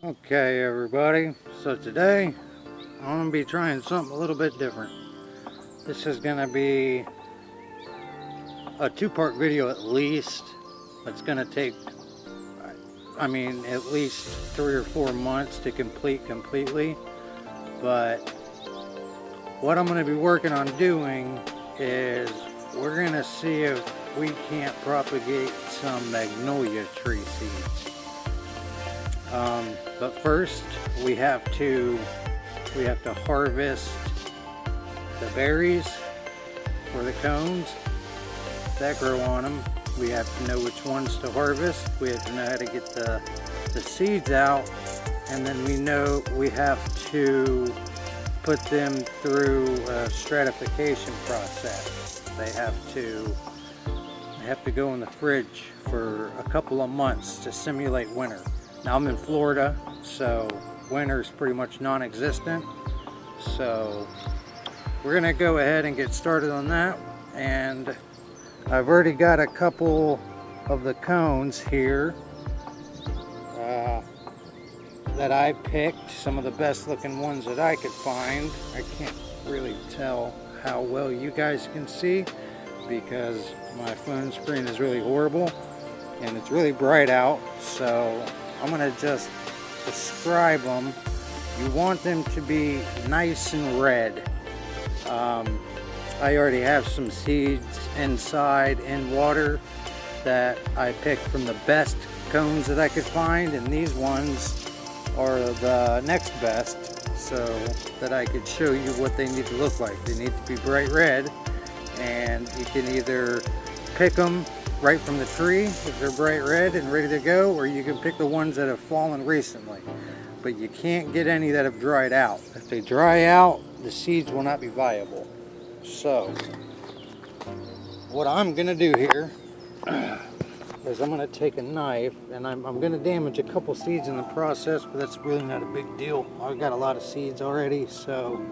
Okay everybody, so today I'm going to be trying something a little bit different. This is going to be a two-part video at least. It's going to take, at least 3 or 4 months to complete completely. But what I'm going to be working on doing is we're going to see if we can't propagate some magnolia tree seeds. But first we have to harvest the berries or the cones that grow on them. We have to know which ones to harvest. We have to know how to get the seeds out, and then we have to put them through a stratification process. They have to go in the fridge for a couple of months to simulate winter. Now I'm in Florida, so winter is pretty much non-existent. So we're gonna go ahead and get started on that. And I've already got a couple of the cones here that I picked, some of the best looking ones that I could find. I can't really tell how well you guys can see because my phone screen is really horrible and it's really bright out, so I'm going to just describe them. You want them to be nice and red. I already have some seeds inside in water that I picked from the best cones that I could find, and these ones are the next best, so that I could show you what they need to look like. They need to be bright red, and you can either pick them right from the tree if they're bright red and ready to go, or you can pick the ones that have fallen recently. But you can't get any that have dried out. If they dry out, the seeds will not be viable. So what I'm gonna do here is I'm gonna take a knife, and I'm gonna damage a couple seeds in the process, but that's really not a big deal. I've got a lot of seeds already, so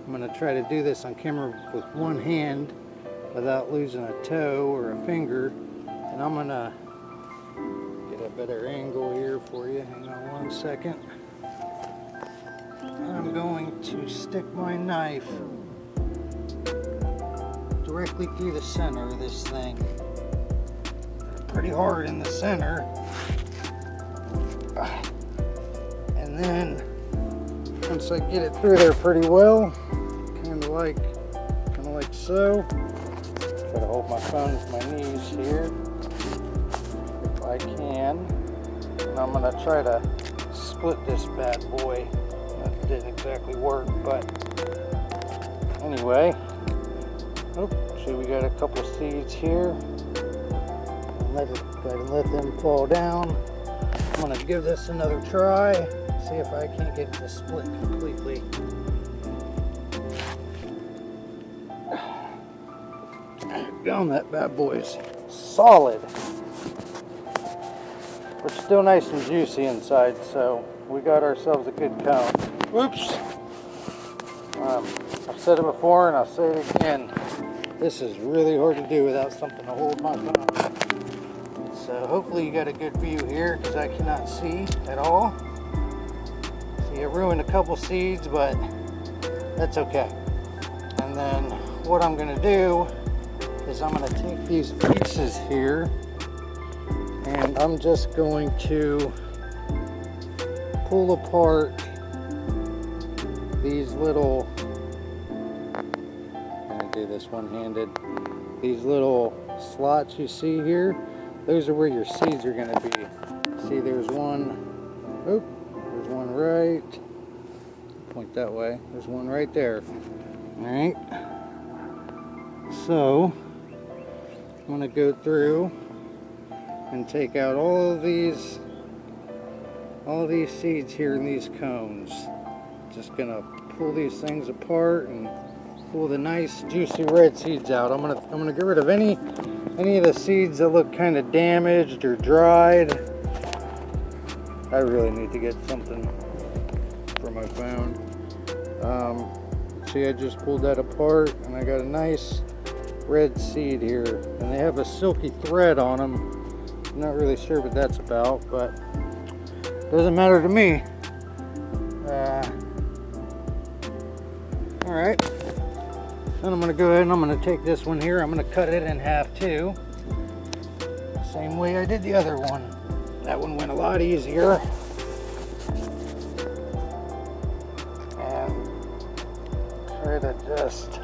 I'm gonna try to do this on camera with one hand without losing a toe or a finger. And I'm gonna get a better angle here for you. Hang on one second. I'm going to stick my knife directly through the center of this thing. Pretty hard in the center. And then once I get it through there pretty well, kind of like so. Try to hold my phone with my knees here if I can. And I'm gonna try to split this bad boy. That didn't exactly work, but anyway. Oh, see, we got a couple seeds here. Go ahead and let them fall down. I'm gonna give this another try, see if I can't get it to split completely. Down, that bad boy's solid. We're still nice and juicy inside, so we got ourselves a good cone. Whoops! I've said it before and I'll say it again. This is really hard to do without something to hold my phone. So hopefully you got a good view here, because I cannot see at all. See, I ruined a couple seeds, but that's okay. And then what I'm going to do is I'm going to take these pieces here, and I'm just going to pull apart these little, I'm going to do this one-handed, these little slots you see here. Those are where your seeds are going to be. See, there's one, oh, there's one right, point that way, there's one right there. Alright, so I'm going to go through and take out all of these seeds here in these cones. Just going to pull these things apart and pull the nice juicy red seeds out. I'm gonna get rid of any of the seeds that look kind of damaged or dried. I really need to get something for my phone. See, I just pulled that apart and I got a nice red seed here, and they have a silky thread on them. I'm not really sure what that's about, but doesn't matter to me. All right, then I'm gonna go ahead and I'm gonna take this one here, I'm gonna cut it in half too. Same way I did the other one. That one went a lot easier. And try to just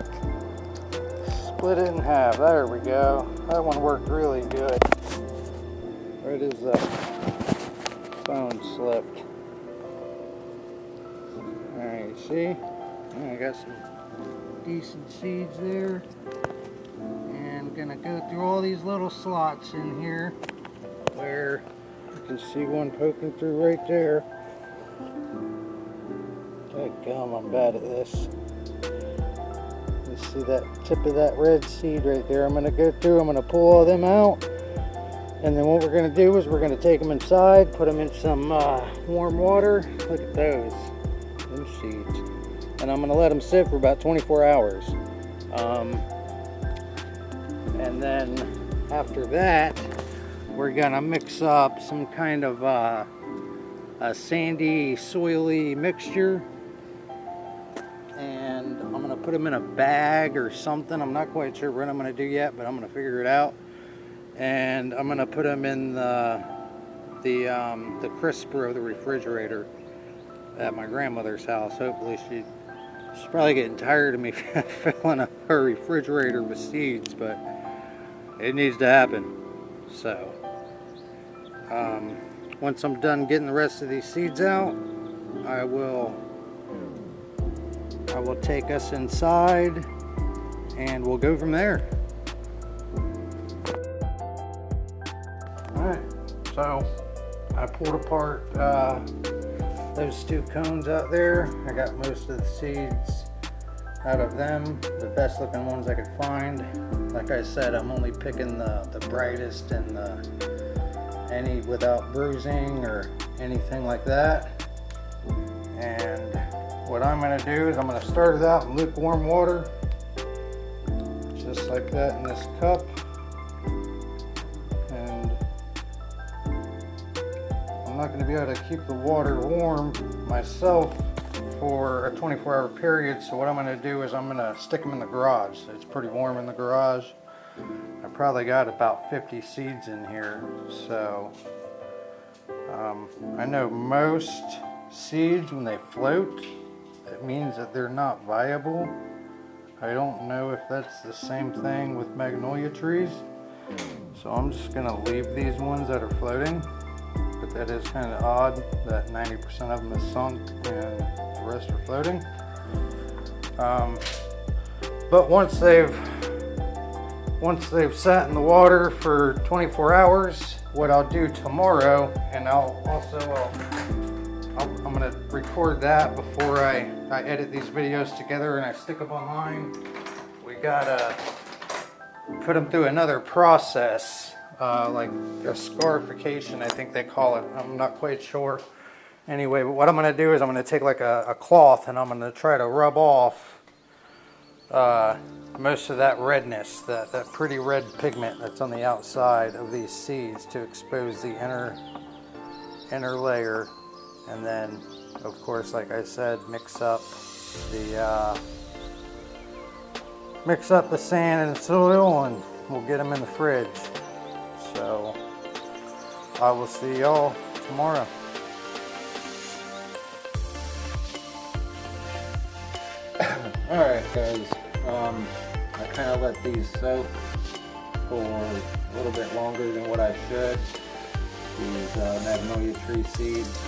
split it in half. There we go. That one worked really good. Right as the phone slipped. Alright, see? I got some decent seeds there. And gonna go through all these little slots in here where you can see one poking through right there. Dadgum, I'm bad at this. You see that tip of that red seed right there? I'm gonna go through, I'm gonna pull all them out. And then what we're gonna do is we're gonna take them inside, put them in some warm water. Look at those seeds. And I'm gonna let them sit for about 24 hours. And then after that, we're gonna mix up some kind of a sandy, soily mixture. And I'm gonna put them in a bag or something. I'm not quite sure what I'm gonna do yet, but I'm gonna figure it out. And I'm gonna put them in the crisper of the refrigerator at my grandmother's house. Hopefully she's probably getting tired of me filling up her refrigerator with seeds, but it needs to happen. So once I'm done getting the rest of these seeds out, I will take us inside and we'll go from there. Alright, so I pulled apart those two cones out there. I got most of the seeds out of them, the best looking ones I could find. Like I said, I'm only picking the brightest and any without bruising or anything like that. And what I'm going to do is I'm going to start it out in lukewarm water, just like that in this cup. And I'm not going to be able to keep the water warm myself for a 24-hour period, so what I'm going to do is I'm going to stick them in the garage. It's pretty warm in the garage. I probably got about 50 seeds in here, so I know most seeds, when they float, it means that they're not viable. I don't know if that's the same thing with magnolia trees, so I'm just going to leave these ones that are floating. But that is kind of odd that 90% of them is sunk and the rest are floating. But once they've sat in the water for 24 hours, what I'll do tomorrow, and I'm gonna record that before I edit these videos together and I stick them online. We gotta put them through another process. Like a scarification, I think they call it. I'm not quite sure. Anyway, but what I'm going to do is I'm going to take like a cloth and I'm going to try to rub off most of that redness, that pretty red pigment that's on the outside of these seeds to expose the inner layer. And then, of course, like I said, mix up the sand and soil, and we'll get them in the fridge. So I will see y'all tomorrow. Alright guys, I kind of let these soak for a little bit longer than what I should. These magnolia tree seeds,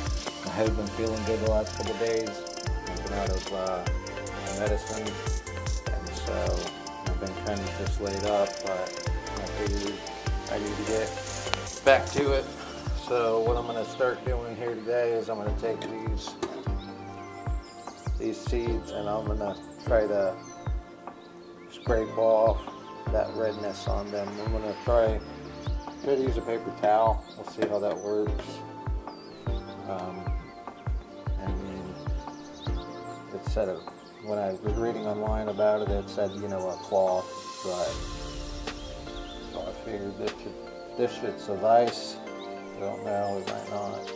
I have been feeling good the last couple days. I've been out of medicine, and so I've been kind of just laid up, but I figured I need to get back to it. So what I'm going to start doing here today is I'm going to take these seeds and I'm going to try to scrape off that redness on them. I'm going to try to use a paper towel. We'll see how that works. And it said, when I was reading online about it, it said, you know, a cloth, but so I figured this should suffice. I don't know, it might not.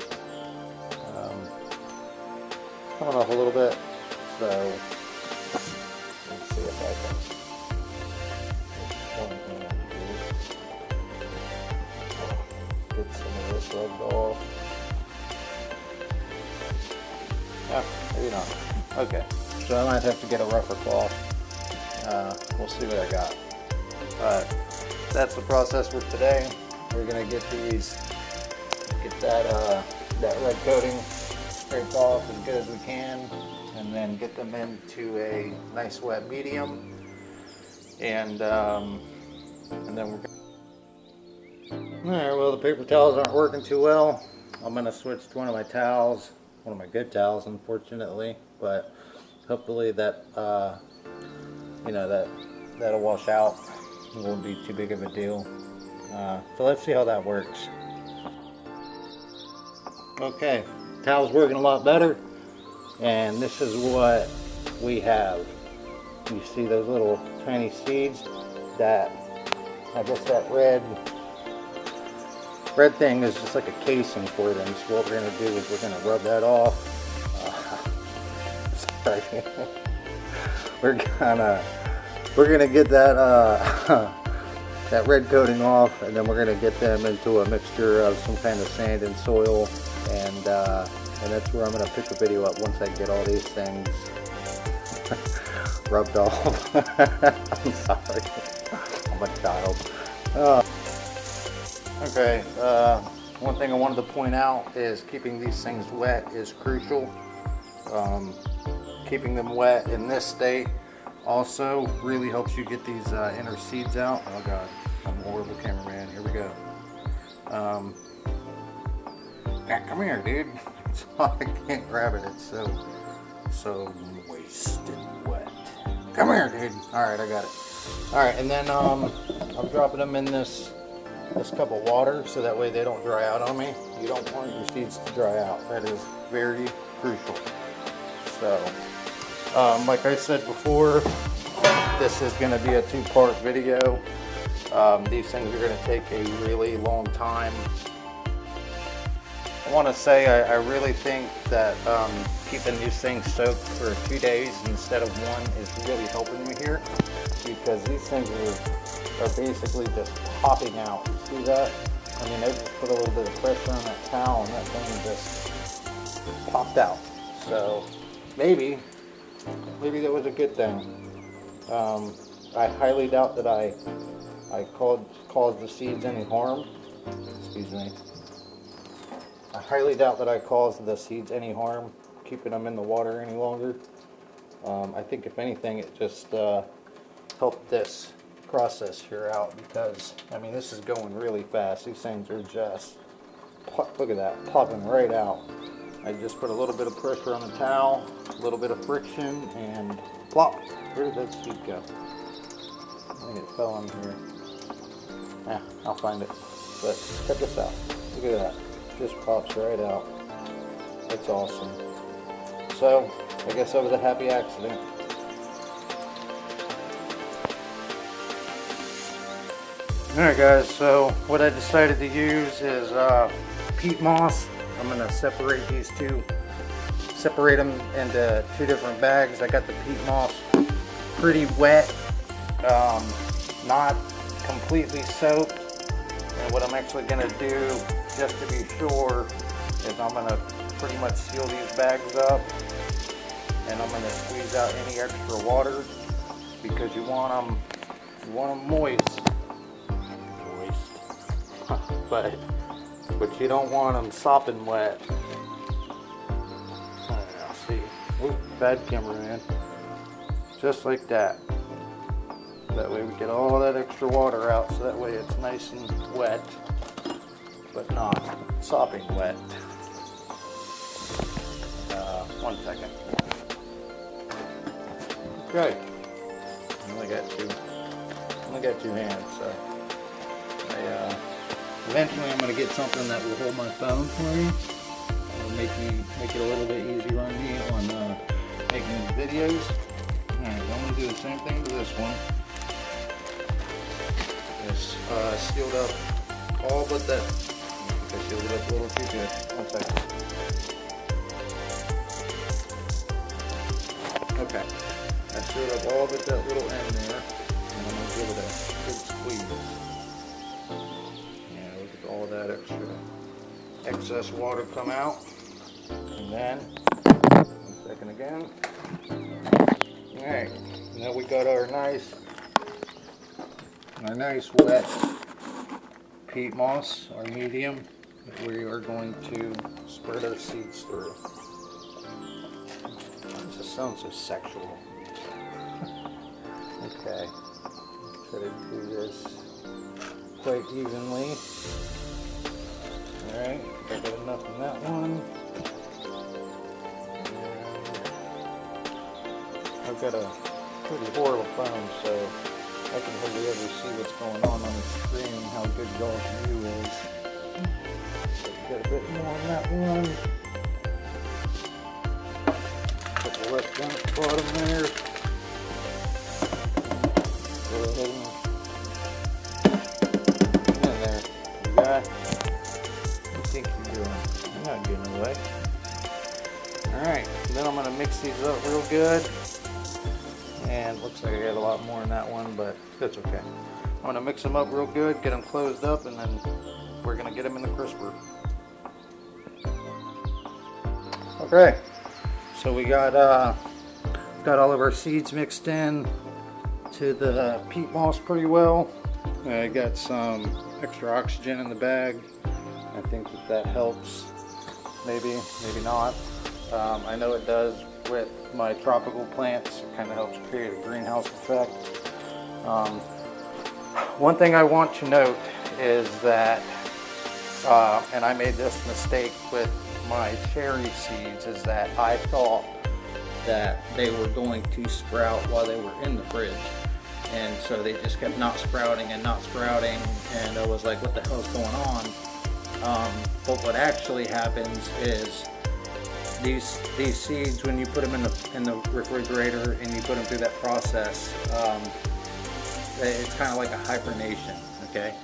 coming off a little bit. So let's see if I can get some of this rubbed off. Yeah, maybe not. Okay, so I might have to get a rougher cloth. We'll see what I got. But that's the process for today. We're gonna get these, get that red coating scraped off as good as we can, and then get them into a nice wet medium, and then we're gonna... Alright, well, the paper towels aren't working too well. I'm gonna switch to one of my towels, one of my good towels, unfortunately, but hopefully that you know, that'll wash out. It won't be too big of a deal. So let's see how that works. Okay, towel's working a lot better, and this is what we have. You see those little tiny seeds? That, I guess that red thing is just like a casing for them. So what we're going to do is we're going to rub that off. Sorry. we're gonna get that that red coating off, and then we're gonna get them into a mixture of some kind of sand and soil, and that's where I'm gonna pick the video up once I get all these things rubbed off. I'm sorry, I'm a child. Okay, one thing I wanted to point out is keeping these things wet is crucial. Keeping them wet in this state also really helps you get these inner seeds out. Oh god, I'm a horrible cameraman. Here we go. Come here, dude. I can't grab it. It's so moist and wet. Come here, dude. All right, I got it. All right, and then I'm dropping them in this cup of water so that way they don't dry out on me. You don't want your seeds to dry out. That is very crucial. So, like I said before, this is going to be a two-part video. These things are going to take a really long time. I want to say I really think that keeping these things soaked for 2 days instead of one is really helping me here, because these things are basically just popping out. You see that? I mean, I just put a little bit of pressure on that towel and that thing just popped out. So maybe that was a good thing. I highly doubt that I caused the seeds any harm. Excuse me. I highly doubt that I caused the seeds any harm keeping them in the water any longer. I think if anything, it just helped this process here out, because I mean, this is going really fast. These things are just, look at that, popping right out. I just put a little bit of pressure on the towel, a little bit of friction, and plop. Where did that seed go? I think it fell in here. Yeah, I'll find it. But check this out. Look at that. Just pops right out. That's awesome. So, I guess that was a happy accident. Alright guys, so what I decided to use is peat moss. I'm going to separate these two, separate them into two different bags. I got the peat moss pretty wet, not completely soaked. And what I'm actually going to do, just to be sure, is I'm going to pretty much seal these bags up, and I'm going to squeeze out any extra water, because you want them moist, but you don't want them sopping wet. I'll see. Ooh, bad camera, man. Just like that. That way we get all that extra water out, so that way it's nice and wet, but not sopping wet. 1 second. Okay. I only got two hands, so eventually I'm going to get something that will hold my phone for me. It'll make it a little bit easier on me on making these videos. Alright, I'm going to do the same thing to this one. It's sealed up all but that. I sealed it up a little too good. 1 second. Okay, I should have all but that little end there, and I'm going to give it a good squeeze. Yeah, look at all that excess water come out. And then, 1 second again. Alright, now we got our nice wet peat moss, our medium, that we are going to spread our seeds through. This just sounds so sexual. Okay, try to do this quite evenly. Alright, I got enough in that one. And I've got a pretty horrible phone, so I can hardly ever see what's going on the screen and how good y'all's view is. So got a bit more on that one. Couple left down at the bottom there. Go ahead and in there. You got it? What do you think you're doing? I'm not getting away. Alright, then I'm going to mix these up real good. And looks like I got a lot more in that one, but that's okay. I'm going to mix them up real good, get them closed up, and then we're going to get them in the crisper. Okay, so we got all of our seeds mixed in to the peat moss pretty well. I got some extra oxygen in the bag. I think that helps. Maybe not. I know it does with my tropical plants. It kind of helps create a greenhouse effect. One thing I want to note is that, and I made this mistake with my cherry seeds, is that I thought that they were going to sprout while they were in the fridge. And so they just kept not sprouting and not sprouting, and I was like, what the hell is going on? But what actually happens is these seeds, when you put them in the refrigerator and you put them through that process, it's kind of like a hibernation, okay?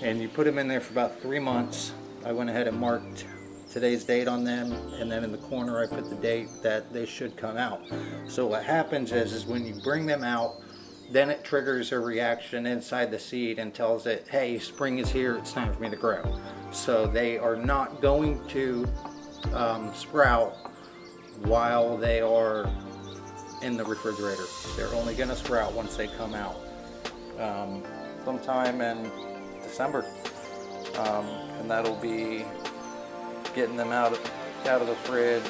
And you put them in there for about 3 months. I went ahead and marked today's date on them, and then in the corner I put the date that they should come out. So what happens is when you bring them out, then it triggers a reaction inside the seed and tells it, hey, spring is here, it's time for me to grow. So they are not going to sprout while they are in the refrigerator. They're only going to sprout once they come out, sometime in December, and that'll be getting them out of the fridge,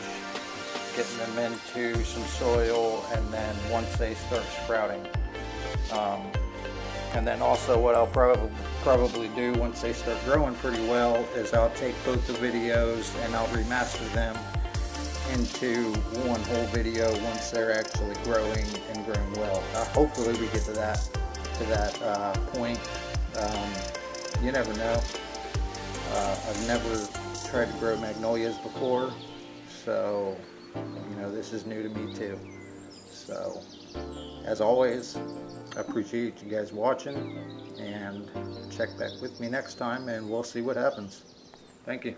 getting them into some soil, and then once they start sprouting. And then also what I'll probably do once they start growing pretty well is I'll take both the videos and I'll remaster them into one whole video once they're actually growing and growing well. Hopefully we get to that point. You never know. I've never tried to grow magnolias before, so you know, this is new to me too. So as always, I appreciate you guys watching, and check back with me next time and we'll see what happens. Thank you.